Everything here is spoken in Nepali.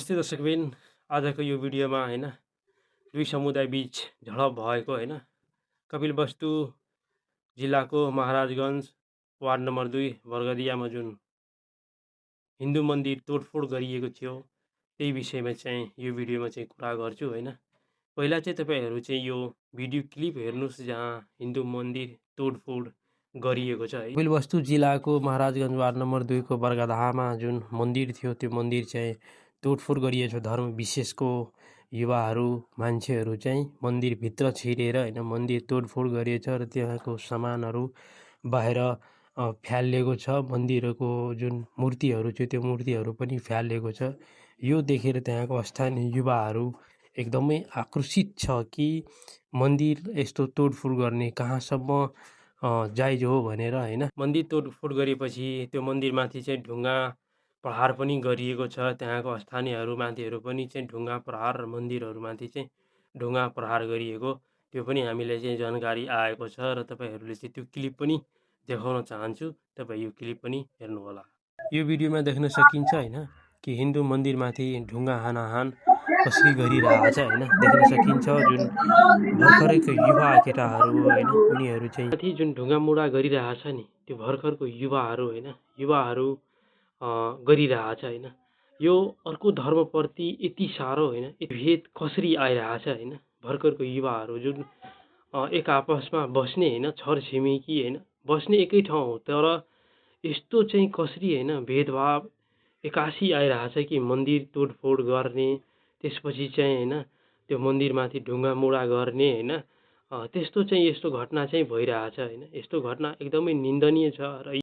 नमस्ते दर्शकबिन, आजको यो भिडियोमा दुई समुदाय बीच झडप भएको कपिलवस्तु जिल्लाको महाराजगञ्ज वार्ड नम्बर 2 बर्गदियामा जुन हिन्दू मन्दिर तोडफोड गरिएको थियो त्यही विषयमा यो भिडियोमा कुरा गर्छु पहिला तपाईहरु यो भिडियो क्लिप हेर्नुस् जहाँ हिन्दू मन्दिर तोडफोड गरिएको छ है। कपिलवस्तु जिल्लाको महाराजगञ्ज वार्ड नम्बर 2 को बर्गदाहामा जुन मन्दिर थियो त्यो मन्दिर तोडफोड गरिएको छ। धर्म विशेषको युवाहरू मान्छेहरू मन्दिरभित्र छिरेर मन्दिर तोडफोड गरिएछ र त्यहाँको सामानहरू बाहिर फ्यालिएको छ। मन्दिरको जुन मूर्तिहरू छ त्यो मूर्तिहरू पनि फ्यालिएको छ। यो देखेर त्यहाँको स्थानीय युवाहरू एकदमै आक्रोशित छ कि मन्दिर यस्तो तोडफोड गर्ने कहाँसम्म जायज हो भनेर मन्दिर तोडफोड गरेपछि त्यो मन्दिरमाथि ढुङ्गा प्रहार पनि गरिएको छ। त्यहाँको स्थानीयहरू माथिहरू पनि ढुङ्गा प्रहार र मन्दिरहरूमाथि ढुङ्गा प्रहार गरिएको त्यो पनि हामीलाई जानकारी आएको छ र तपाईहरुले त्यो क्लिप पनि देखाउन चाहन्छु। तपाई यो क्लिप पनि हेर्नुहोला। यो भिडियोमा देख्न सकिन्छ कि हिन्दू मन्दिरमाथि ढुङ्गा हानाहान कसरी गरिरहेछ देख्न सकिन्छ। जुन भर्खरैको युवा केटाहरू उनीहरू माथि जुन ढुङ्गा मुढा गरिरहेछ नि त्यो भर्खरको युवाहरू युवाहरू गरिरहेछ यो अर्को धर्मप्रति यति साह्रो भेद कसरी आइरहेछ भर्खरको युवाहरू जुन एक आपसमा बस्ने छर छिमेकी बस्ने एकै ठाउँ हो तर यस्तो कसरी भेदभाव एकासी आइरहेछ कि मन्दिर तोडफोड गर्ने त्यसपछि त्यो मन्दिरमाथि ढुङ्गा मुढा गर्ने त्यस्तो यस्तो घटना भइरहेछ यस्तो घटना एकदमै निन्दनीय छ र